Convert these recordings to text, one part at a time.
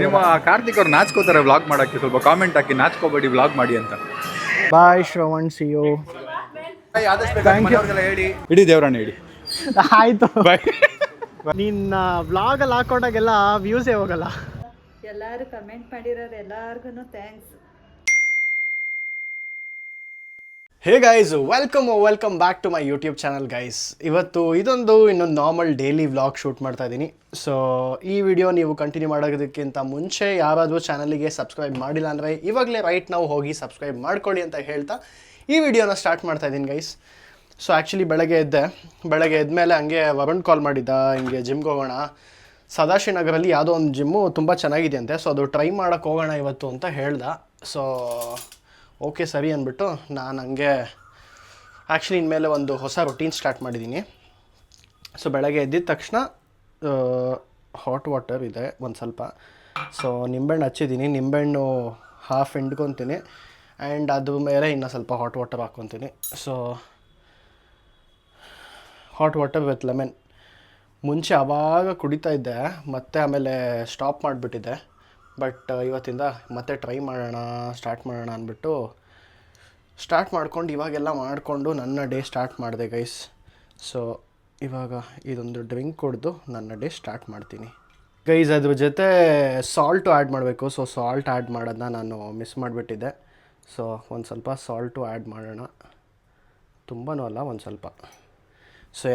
ನಿಮ್ಮ ಕಾರ್ತಿಕ್ ಅವ್ರು ನಾಚ್ಕೋತಾರೆ ವ್ಲಾಗ್ ಮಾಡಕ್ಕೆ, ಸ್ವಲ್ಪ ಕಾಮೆಂಟ್ ಹಾಕಿ ನಾಚ್ಕೋಬೇಡಿ ವ್ಲಾಗ್ ಮಾಡಿ ಅಂತ. ಬಾಯ್ ಶ್ರವಣ್, ಸಿ ಯು. ಹೇಳಿ ಇಡೀ ದೇವರನ್ನ ಹೇಳಿ ಆಯ್ತು. ನಿನ್ನ ವ್ಲಾಗಲ್ಲಿ ಹಾಕೊಂಡಾಗೆಲ್ಲ ವ್ಯೂಸೇ ಹೋಗಲ್ಲ. ಎಲ್ಲರೂ ಕಮೆಂಟ್ ಮಾಡಿರೋರು ಎಲ್ಲಾರ್ಗು thanks. Hey guys, welcome back to my YouTube channel guys. ಇವತ್ತು ಇನ್ನೊಂದು ನಾರ್ಮಲ್ ಡೈಲಿ ವ್ಲಾಗ್ ಶೂಟ್ ಮಾಡ್ತಾ ಇದ್ದೀನಿ. ಸೊ ಈ ವಿಡಿಯೋ ನೀವು ಕಂಟಿನ್ಯೂ ಮಾಡೋದಕ್ಕಿಂತ ಮುಂಚೆ ಯಾರಾದರೂ ಚಾನಲಿಗೆ ಸಬ್ಸ್ಕ್ರೈಬ್ ಮಾಡಿಲ್ಲ ಅಂದರೆ ಇವಾಗಲೇ ರೈಟ್ ನಾವು ಹೋಗಿ ಸಬ್ಸ್ಕ್ರೈಬ್ ಮಾಡ್ಕೊಳ್ಳಿ ಅಂತ ಹೇಳ್ತಾ ಈ ವಿಡಿಯೋನ ಸ್ಟಾರ್ಟ್ ಮಾಡ್ತಾ ಇದ್ದೀನಿ ಗೈಸ್. ಸೊ ಆ್ಯಕ್ಚುಲಿ ಬೆಳಗ್ಗೆ ಎದ್ಮೇಲೆ ಹಂಗೆ ವರುಣ್ ಕಾಲ್ ಮಾಡಿದ್ದ, ಹಿಂಗೆ ಜಿಮ್ಗೆ ಹೋಗೋಣ, ಸದಾಶಿವನಗರಲ್ಲಿ ಯಾವುದೋ ಒಂದು ಜಿಮ್ಮು ತುಂಬ ಚೆನ್ನಾಗಿದೆ ಅಂತೆ, ಸೊ ಅದು ಟ್ರೈ ಮಾಡೋಕ್ಕೆ ಹೋಗೋಣ ಇವತ್ತು ಅಂತ ಹೇಳ್ದ. ಸೊ ಓಕೆ ಸರಿ ಅಂದ್ಬಿಟ್ಟು ನಾನು ಹಂಗೆ ಆ್ಯಕ್ಚುಲಿ ಇನ್ಮೇಲೆ ಒಂದು ಹೊಸ ರೊಟೀನ್ ಸ್ಟಾರ್ಟ್ ಮಾಡಿದ್ದೀನಿ. ಸೊ ಬೆಳಗ್ಗೆ ಎದ್ದಿದ ತಕ್ಷಣ ಹಾಟ್ ವಾಟರ್ ಇದೆ ಒಂದು ಸ್ವಲ್ಪ, ಸೊ ನಿಂಬೆಹಣ್ಣು ಹಚ್ಚಿದ್ದೀನಿ, ನಿಂಬೆಹಣ್ಣು ಹಾಫ್ ಹಿಂಡ್ಕೊತೀನಿ ಆ್ಯಂಡ್ ಅದ್ರ ಮೇಲೆ ಇನ್ನೂ ಸ್ವಲ್ಪ ಹಾಟ್ ವಾಟರ್ ಹಾಕ್ಕೊತೀನಿ. So hot water with lemon. ಮುಂಚೆ ಆವಾಗ ಕುಡಿತಾ ಇದ್ದೆ, ಮತ್ತು ಆಮೇಲೆ ಸ್ಟಾಪ್ ಮಾಡಿಬಿಟ್ಟಿದ್ದೆ. ಬಟ್ ಇವತ್ತಿಂದ ಮತ್ತೆ ಟ್ರೈ ಸ್ಟಾರ್ಟ್ ಮಾಡೋಣ ಅಂದ್ಬಿಟ್ಟು ಸ್ಟಾರ್ಟ್ ಮಾಡ್ಕೊಂಡು ಇವಾಗೆಲ್ಲ ಮಾಡಿಕೊಂಡು ನನ್ನ ಡೇ ಸ್ಟಾರ್ಟ್ ಮಾಡಿದೆ ಗೈಸ್. ಸೊ ಇವಾಗ ಇದೊಂದು ಡ್ರಿಂಕ್ ಕುಡಿದು ನನ್ನ ಡೇ ಸ್ಟಾರ್ಟ್ ಮಾಡ್ತೀನಿ ಗೈಸ್. ಅದ್ರ ಜೊತೆ ಸಾಲ್ಟು ಆ್ಯಡ್ ಮಾಡಬೇಕು. ಸೊ ಸಾಲ್ಟ್ ಆ್ಯಡ್ ಮಾಡೋದನ್ನ ನಾನು ಮಿಸ್ ಮಾಡಿಬಿಟ್ಟಿದ್ದೆ. ಸೊ ಒಂದು ಸ್ವಲ್ಪ ಸಾಲ್ಟು ಆ್ಯಡ್ ಮಾಡೋಣ, ತುಂಬಾ ಅಲ್ಲ, ಒಂದು ಸ್ವಲ್ಪ. ಸೊ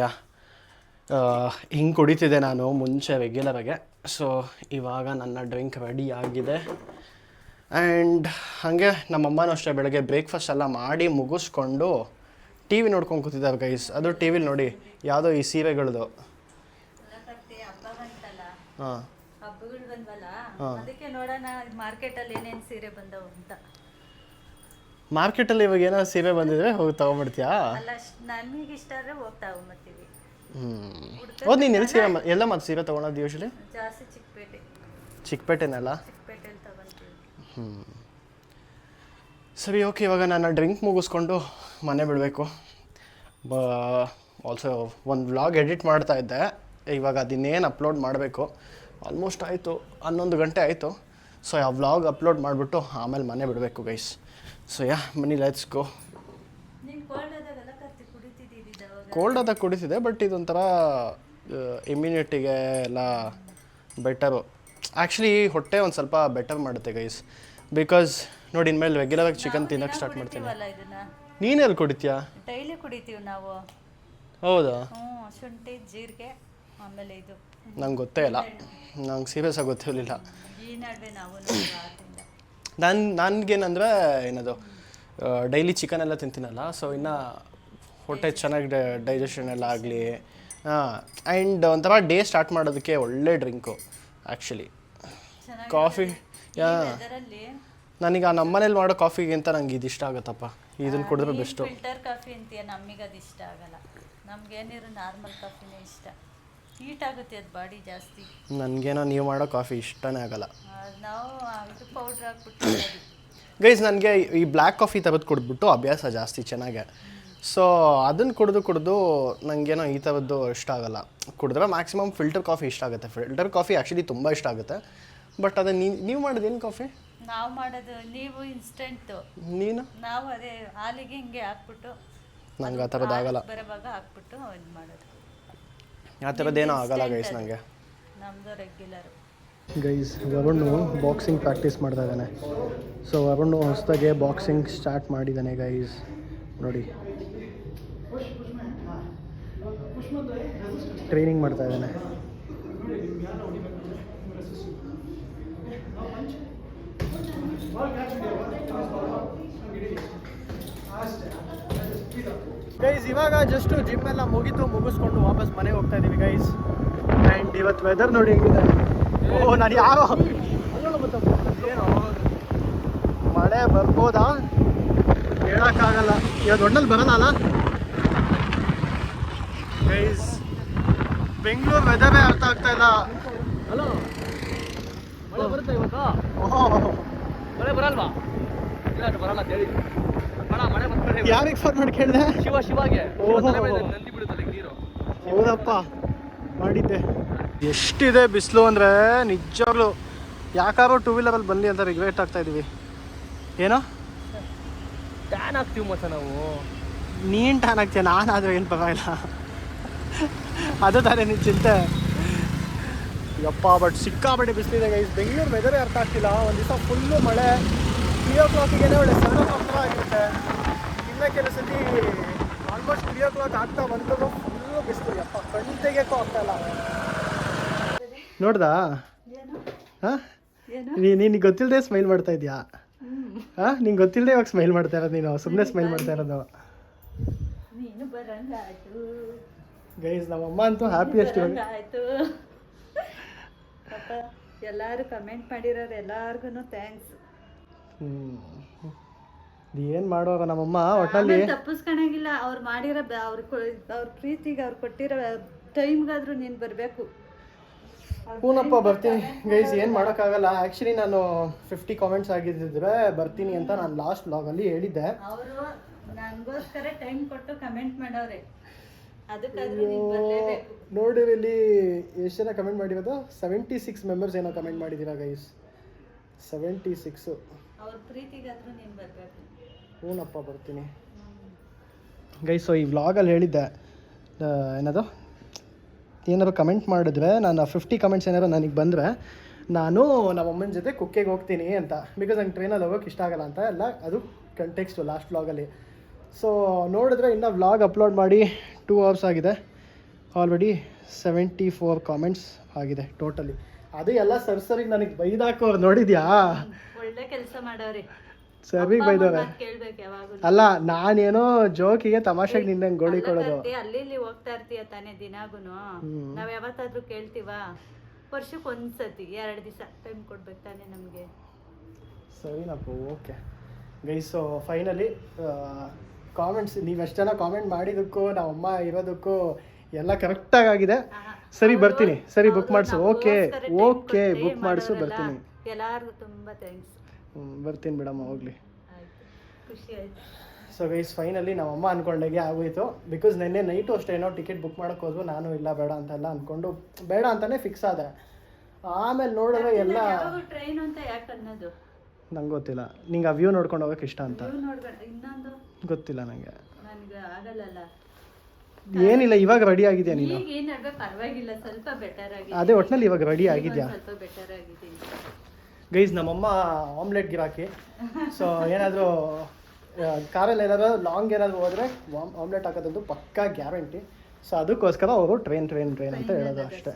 ಹಿಂಗೆ ಕುಡಿತಿದ್ದೆ ನಾನು ಮುಂಚೆ ರೆಗ್ಯುಲರಾಗೆ. ಸೊ ಇವಾಗ ನನ್ನ ಡ್ರಿಂಕ್ ರೆಡಿ ಆಗಿದೆ. ಆ್ಯಂಡ್ ಹಾಗೆ ನಮ್ಮಮ್ಮನೂ ಅಷ್ಟೇ ಬೆಳಗ್ಗೆ ಬ್ರೇಕ್ಫಾಸ್ಟ್ ಎಲ್ಲ ಮಾಡಿ ಮುಗಿಸ್ಕೊಂಡು ಟಿ ವಿ ನೋಡ್ಕೊಂಡು ಕೂತಿದ್ದಾರೆ ಗೈಸ್. ಅದು ಟಿ ವಿಲಿ ನೋಡಿ ಯಾವುದೋ ಈ ಸೀರೆಗಳದು. ಹಾಂ, ಹಬ್ಬಗಳು ಬಂದ್ವಲ್ಲ, ಅದಕ್ಕೆ ನೋಡೋಣ ಮಾರ್ಕೆಟಲ್ಲಿ ಏನೇನು ಸೀರೆ ಬಂದವು ಅಂತ. ಮಾರ್ಕೆಟಲ್ಲಿ ಇವಾಗ ಏನೋ ಸೀರೆ ಬಂದಿದ್ರೆ ಹೋಗಿ ತೊಗೊಂಬಿಡ್ತೀಯಾ? ಅಲ್ಲ, ನಮಗೆ ಇಷ್ಟ ಆದರೆ ಹೋಗಿ ತಗೊಂಬರ್ತೀವಿ. ಹೌದು, ನೀನು ಎಲ್ಲಿ ಸೀರೆ ಎಲ್ಲ ಮತ್ತೆ ಸೀರೆ ತೊಗೊಳೋದು ಯೂಶ್ವಲಿ? ಜಾಸ್ತಿ ಚಿಕ್ಕಪೇಟೆನಲ್ಲ? ಚಿಕ್ಕಪೇಟೆಯಲ್ಲಿ ತಗೊಂತೀವಿ. ಸರಿ, ಓಕೆ. ಇವಾಗ ನಾನು ಡ್ರಿಂಕ್ ಮುಗಿಸ್ಕೊಂಡು ಮನೆ ಬಿಡಬೇಕು. ಆಲ್ಸೋ ಒಂದು ವ್ಲಾಗ್ ಎಡಿಟ್ ಮಾಡ್ತಾ ಇದ್ದೆ, ಇವಾಗ ಅದನ್ನೇನು ಅಪ್ಲೋಡ್ ಮಾಡಬೇಕು. ಆಲ್ಮೋಸ್ಟ್ ಆಯಿತು, 11 ಗಂಟೆ ಆಯಿತು. ಸೊ ಆ ವ್ಲಾಗ್ ಅಪ್ಲೋಡ್ ಮಾಡಿಬಿಟ್ಟು ಆಮೇಲೆ ಮನೆ ಬಿಡಬೇಕು guys. So money let's go. Cold ಆದಾಗ ಕುಡಿತಿದೆ, ಬಟ್ ಇದೊಂಥರ ಇಮ್ಯುನಿಟಿಗೆ ಎಲ್ಲ ಬೆಟರು. ಆ್ಯಕ್ಚುಲಿ ಹೊಟ್ಟೆ ಒಂದು ಸ್ವಲ್ಪ ಬೆಟರ್ ಮಾಡುತ್ತೆ ಗೈಸ್. ಬಿಕಾಸ್ ನೋಡಿ, ಇನ್ಮೇಲೆ ರೆಗ್ಯುಲರಾಗಿ ಚಿಕನ್ ತಿನ್ನೋಕ್ಕೆ ಸ್ಟಾರ್ಟ್ ಮಾಡ್ತೀನಿ. ನೀನೆಲ್ಲಿ ಕುಡಿತೀಯಾ? ಡೈಲಿ ಕುಡಿತೀವಿ ನಾವು. ಹೌದಾ? ಶುಂಠಿ, ಜೀರಿಗೆ, ಆಮೇಲೆ ಇದು ನಂಗೆ ಗೊತ್ತೇ ಇಲ್ಲ, ನಂಗೆ ಸೀರಿಯಸ್ ಆಗಿ ಗೊತ್ತಿರಲಿಲ್ಲ. ಈ ನಡುವೆ ನಾವು ನನಗೇನಂದರೆ ಏನದು ಡೈಲಿ ಚಿಕನ್ ಎಲ್ಲ ತಿಂತೀನಲ್ಲ, ಸೊ ಇನ್ನು ಹೊಟ್ಟೆ ಚೆನ್ನಾಗಿ ಡೈಜೆಷನ್ ಎಲ್ಲ ಆಗಲಿ. ಆ್ಯಂಡ್ ಒಂಥರ ಡೇ ಸ್ಟಾರ್ಟ್ ಮಾಡೋದಕ್ಕೆ ಒಳ್ಳೆ ಡ್ರಿಂಕು ಆ್ಯಕ್ಚುಲಿ ಕಾಫಿ. ನನಗೆ ಆ ನಮ್ಮನೇಲಿ ಮಾಡೋ ಕಾಫಿಗಿಂತ ನಂಗೆ ಇದು ಇಷ್ಟ ಆಗುತ್ತಪ್ಪ. ಇದನ್ನು ಕುಡಿದ್ರೆ ಬೆಸ್ಟು. ಫಿಲ್ಟರ್ ಕಾಫಿ ಅಂತೀಯ, ನಮಗೆ ಅದು ಇಷ್ಟ ಆಗಲ್ಲ. ನಮಗೇನಿರೋ ನಾರ್ಮಲ್ ಕಾಫಿನೇ ಇಷ್ಟ. ಹೀಟ್ ಆಗುತ್ತೆ ಅದು ಬಾಡಿ ಜಾಸ್ತಿ. ನನಗೇನೋ ನೀವು ಮಾಡೋ ಕಾಫಿ ಇಷ್ಟನೇ ಆಗಲ್ಲ. ನಾವು ಇದು ಪೌಡ್ರ್ ಹಾಕ್ಬಿಟ್ಟು ಗೈಸ್, ನನಗೆ ಈ ಬ್ಲ್ಯಾಕ್ ಕಾಫಿ ತೆಗೆದು ಕುಡಿದ್ಬಿಟ್ಟು ಅಭ್ಯಾಸ ಜಾಸ್ತಿ ಚೆನ್ನಾಗೆ. ಸೊ ಅದನ್ನು ಕುಡಿದು ನನಗೇನೋ ಈ ಥರದ್ದು ಇಷ್ಟ ಆಗಲ್ಲ. ಕುಡಿದ್ರೆ ಮ್ಯಾಕ್ಸಿಮಮ್ ಫಿಲ್ಟರ್ ಕಾಫಿ ಇಷ್ಟ ಆಗುತ್ತೆ. ಫಿಲ್ಟರ್ ಕಾಫಿ ಆ್ಯಕ್ಚುಲಿ ತುಂಬ ಇಷ್ಟ ಆಗುತ್ತೆ. ಬಟ್ ಅದೇ ನೀವು ಮಾಡೋದೇನು ಕಾಫಿ? ನಾವು ಮಾಡೋದು ನೀವು ಇನ್ಸ್ಟೆಂಟು, ನೀನು? ನಾವು ಅದೇ ಹಾಲಿಗೆ ಹಿಂಗೆ ಹಾಕ್ಬಿಟ್ಟು ನಂಗೆ ಆ ಥರದ್ದು ಆಗಲ್ಲ. ಬರೋವಾಗ ಹಾಕ್ಬಿಟ್ಟು ಇದು ಮಾಡೋದು. ಆ ಥರದ್ದೇನೋ ಆಗಲ್ಲ ಗೈಸ್ ನನಗೆ. ನಮ್ಮದು regular. Guys, Varun boxing practice ಮಾಡ್ತಾ ಇದ್ದಾನೆ. ಸೊ ವರುಣ್ ಹೊಸದಾಗೆ ಬಾಕ್ಸಿಂಗ್ ಸ್ಟಾರ್ಟ್ ಮಾಡಿದ್ದಾನೆ ಗೈಸ್. ನೋಡಿ, ಟ್ರೈನಿಂಗ್ ಮಾಡ್ತಾ ಇದ್ದಾನೆ. ಗೈಸ್, ಇವಾಗ ಜಸ್ಟ್ ಜಿಮ್ ಎಲ್ಲ ಮುಗಿಸ್ಕೊಂಡು ವಾಪಸ್ ಮನೆಗೆ ಹೋಗ್ತಾ ಇದ್ದೀವಿ ಗೈಸ್. ಆ್ಯಂಡ್ ಇವತ್ತು ವೆದರ್ ನೋಡಿ ಹೆಂಗಿದೆ. ನಾನು ಯಾರೋ ಏನು ಮಳೆ ಬರ್ಬೋದಾ ಹೇಳೋಕ್ಕಾಗಲ್ಲ. ಇವತ್ತು ಒಣ್ಣಲ್ಲಿ ಬರೋಲ್ಲ ಗೈಸ್. ಬೆಂಗಳೂರು ವೆದರೇ ಅರ್ಥ ಆಗ್ತಾ ಇಲ್ಲ. ಹಲೋ, ಮಳೆ ಬರುತ್ತೆ ಇವತ್ತು? ಮಳೆ ಬರಲ್ವಾ? ಇಲ್ಲ, ಬರಲ್ಲ ಅಂತ ಹೇಳಿ. ಯಾರಿಗೆ ಫೋನ್ ಮಾಡಿ ಕೇಳಿದೆ? ಶಿವಾಗೆ. ಹೌದಪ್ಪ, ಮಾಡಿದ್ದೆ. ಎಷ್ಟಿದೆ ಬಿಸಿಲು ಅಂದರೆ ನಿಜವಾಗ್ಲೂ ಯಾಕಾರೋ ಟೂ ವೀಲರಲ್ಲಿ ಬನ್ನಿ ಅಂತ ರಿಗ್ರೆಟ್ ಆಗ್ತಾ ಇದೀವಿ. ಏನೋ ಟ್ಯಾನ್ ಆಗ್ತೀವಿ ಮಚ್ಚ ನಾವು. ನೀನು ಟ್ಯಾನ್ ಆಗ್ತೀಯ, ನಾನಾದರೂ ಏನು ಪರವಾಗಿಲ್ಲ. ಅದು ತಾನೇ ನಿನ್ನ ಚಿಂತೆ. ಯಪ್ಪ ಬಟ್ ಸಿಕ್ಕಾಪಟ್ಟೆ ಬಿಸಿಲಿದೆ ಗೈಸ್. ಬೆಂಗಳೂರು ವೆದರೇ ಅರ್ಥ ಆಗ್ತಿಲ್ಲ. ಒಂದು ದಿವಸ ಫುಲ್ಲು ಮಳೆ, 3 ಒಳ್ಳೆ 7 ಥರ ಆಗಿರುತ್ತೆ. ಇನ್ನು ಕೆಲವು ಸತಿ ಆಲ್ಮೋಸ್ಟ್ 3 ಆಗ್ತಾ ಬಂತು ಫುಲ್ಲು ಬಿಸಿಲು. ಯಪ್ಪ ಕಣ್ಣು ತೆಗಿಯೋಕ್ಕೂ ಆಗ್ತಾಯಿಲ್ಲ. ನೋಡ್ದಾ? ಹಾಂ, ನೀನು ಗೊತ್ತಿಲ್ಲದೆ ಸ್ಮೈಲ್ ಮಾಡ್ತಾ ಇದೆಯಾ? ಹಾಂ, ನಿಂಗೆ ಗೊತ್ತಿಲ್ಲದೆ ಇವಾಗ ಸ್ಮೈಲ್ ಮಾಡ್ತಾ ಇರೋದು. ನೀನು ಸುಮ್ಮನೆ ಸ್ಮೈಲ್ ಮಾಡ್ತಾ ಇರೋದು. ಗೈಸ್ ನಮ್ಮಮ್ಮ ಅಂತೂ ಹ್ಯಾಪಿ ಅಷ್ಟು. ಎಲ್ಲರೂ ಕಮೆಂಟ್ ಮಾಡಿರೋರು ಎಲ್ಲಾರ್ಗು ಥ್ಯಾಂಕ್ಸ್. ಏನು ಮಾಡೋರ ನಮ್ಮಮ್ಮ ಒಟ್ಟಲ್ಲಿ ತಪ್ಪಿಸ್ಕೊಳಂಗಿಲ್ಲ. ಅವ್ರು ಮಾಡಿರೋ ಅವ್ರ ಪ್ರೀತಿಗೆ ಅವ್ರು ಕೊಟ್ಟಿರೋ ಟೈಮ್ಗಾದ್ರೂ ನೀನು ಬರಬೇಕು. ಹೂನಪ್ಪ ಬರ್ತೀನಿ ಗೈಸ್, ಏನು ಮಾಡೋಕ್ಕಾಗಲ್ಲ. ಆ್ಯಕ್ಚುಲಿ ನಾನು 50 ಕಾಮೆಂಟ್ಸ್ ಆಗಿದ್ದಿದ್ರೆ ಬರ್ತೀನಿ ಅಂತ ನಾನು ಲಾಸ್ಟ್ ವ್ಲಾಗಲ್ಲಿ ಹೇಳಿದ್ದೆ. ಅವರು ನನಗೋಸ್ಕರ ಟೈಮ್ ಕೊಟ್ಟು ಕಮೆಂಟ್ ಮಾಡವ್ರೆ, ಅದಕ್ಕಾದ್ರೂ ನೀನು ಬರಲೇಬೇಕು. ನೋಡಿರಿ ಇಲ್ಲಿ ಎಷ್ಟು ಜನ ಕಮೆಂಟ್ ಮಾಡಿರೋದು. 76 ಮೆಂಬರ್ಸ್ ಏನೋ ಕಮೆಂಟ್ ಮಾಡಿದ್ದೀರಾ ಗೈಸ್. 76. ಅವ್ರ ಪ್ರೀತಿಗಾದ್ರೂ ನೀನು ಬರಬೇಕು. ಹೂನಪ್ಪ ಬರ್ತೀನಿ ಗೈಸ್. ಸೊ ಈ ವ್ಲಾಗಲ್ಲಿ ಹೇಳಿದ್ದೆ ಏನದು, ಏನಾದ್ರು ಕಮೆಂಟ್ ಮಾಡಿದ್ರೆ ನಾನು 50 ಕಮೆಂಟ್ಸ್ ಏನಾದ್ರು ನನಗೆ ಬಂದರೆ ನಾನು ನಮ್ಮಮ್ಮನ ಜೊತೆ ಕುಕ್ಕೆಗೆ ಹೋಗ್ತೀನಿ ಅಂತ. ಬಿಕಾಸ್ ನಂಗೆ ಟ್ರೈನಲ್ಲಿ ಹೋಗೋಕ್ಕೆ ಇಷ್ಟ ಆಗಲ್ಲ ಅಂತ ಎಲ್ಲ ಅದು ಕಂಟೆಕ್ಸ್ಟು ಲಾಸ್ಟ್ ವ್ಲಾಗಲ್ಲಿ. ಸೊ ನೋಡಿದ್ರೆ ಇನ್ನೂ ವ್ಲಾಗ್ ಅಪ್ಲೋಡ್ ಮಾಡಿ 2 hours ಆಗಿದೆ. ಆಲ್ರೆಡಿ 74 ಕಾಮೆಂಟ್ಸ್ ಆಗಿದೆ ಟೋಟಲಿ. ಅದು ಎಲ್ಲ ಸರಿಗೆ ನನಗೆ ಬೈದಾಕೋರು ನೋಡಿದ್ಯಾ? ಒಳ್ಳೆ ಕೆಲಸ ಮಾಡವ್ರೆ, ಸರಿಗೆ ಬೈದವ್ರೆ. ಕೇಳ್ಬೇಕು ಯಾವಾಗಲೂ. ಅಲ್ಲ, ನಾನೇನೋ ಜೋಕಿಗೆ ತಮಾಷೆಗೆ ನಿನ್ನ ಗೋಳಿ ಕೊಡೋದು. ಅಲ್ಲಿ ಹೋಗ್ತಾ ಇರ್ತೀಯ ತಾನೇ ದಿನಾಗುನು. ನಾವ್ ಯಾವತ್ತಾದ್ರೂ ಕೇಳ್ತೀವ? ವರ್ಷಕ್ಕೆ ಒಂದ್ಸತಿ 2 ದಿವಸ ಟೈಮ್ ಕೊಡ್ಬೇಕು ತಾನೇ ನಮ್ಗೆ. ಸರಿನಪ್ಪ, okay guys. So finally comments ನೀವು ಎಷ್ಟು ಜನ ಕಾಮೆಂಟ್ ಮಾಡಿದ್ದಕ್ಕೂ ನಮ್ಮಮ್ಮ ಇರೋದಕ್ಕೂ ಎಲ್ಲ ಕರೆಕ್ಟಾಗಿ ಆಗಿದೆ. ಸರಿ ಬರ್ತೀನಿ. ಸರಿ ಬುಕ್ ಮಾಡಿಸು. ಓಕೆ ಓಕೆ ಬುಕ್ ಮಾಡಿಸು, ಬರ್ತೀನಿ. ಎಲ್ಲಾರ್ಗು ತುಂಬಾ ಥ್ಯಾಂಕ್ಸ್. ಬರ್ತೀನಿ ಬಿಡಮ್ಮ, ಹೋಗ್ಲಿ. ಖುಷಿ ಆಯ್ತು. ಸೊ ಗೈಸ್ ಫೈನಲಿ ನಮ್ಮಮ್ಮ ಅಂದ್ಕೊಂಡಾಗೆ ಆಗೋಯ್ತು. ಬಿಕಾಸ್ ನೆನ್ನೆ ನೈಟು ಅಷ್ಟೇನೋ ಟಿಕೆಟ್ ಬುಕ್ ಮಾಡೋಕ್ಕೆ ಹೋದ್ವು. ನಾನು ಇಲ್ಲ ಬೇಡ ಅಂತೆಲ್ಲ ಅಂದ್ಕೊಂಡು ಬೇಡ ಅಂತಲೇ ಫಿಕ್ಸ್ ಆದೆ. ಆಮೇಲೆ ನೋಡಿದ್ರೆ ಎಲ್ಲ ಟ್ರೈನ್ ಅಂತ ಯಾಕೆ ಅನ್ನೋದು ನಂಗೆ ಗೊತ್ತಿಲ್ಲ. ನಿಂಗೆ ಆ ವ್ಯೂ ನೋಡ್ಕೊಂಡು ಹೋಗೋಕೆ ಇಷ್ಟ ಅಂತ ಇನ್ನೊಂದು ಗೊತ್ತಿಲ್ಲ ನನಗೆ. ನನಗೆ ಆಗಲ್ಲ. ಏನಿಲ್ಲ, ಇವಾಗ ರೆಡಿ ಆಗಿದೆಯಾ ನೀನು? ಈಗ ಏನು ಪರವಾಗಿಲ್ಲ, ಸ್ವಲ್ಪ ಬೆಟರ್ ಆಗಿದೆ. ಅದೇ ಒಟ್ಟಿನಲ್ಲಿ ಇವಾಗ ರೆಡಿ ಆಗಿದೆಯಾ? ಸ್ವಲ್ಪ ಬೆಟರ್ ಆಗಿದ್ದೀನಿ ಗೈಸ್. ನಮ್ಮಮ್ಮ ಆಮ್ಲೆಟ್ ಗಿರಾಕಿ. ಸೊ ಏನಾದರೂ ಕಾರಲ್ಲಿ ಏನಾದರೂ ಲಾಂಗ್ ಏನಾದರೂ ಹೋದರೆ ಆಮ್ಲೆಟ್ ಹಾಕೋದಂತೂ ಪಕ್ಕಾ ಗ್ಯಾರಂಟಿ. ಸೊ ಅದಕ್ಕೋಸ್ಕರ ಅವರು ಟ್ರೈನ್ ಅಂತ ಹೇಳೋದು ಅಷ್ಟೇ.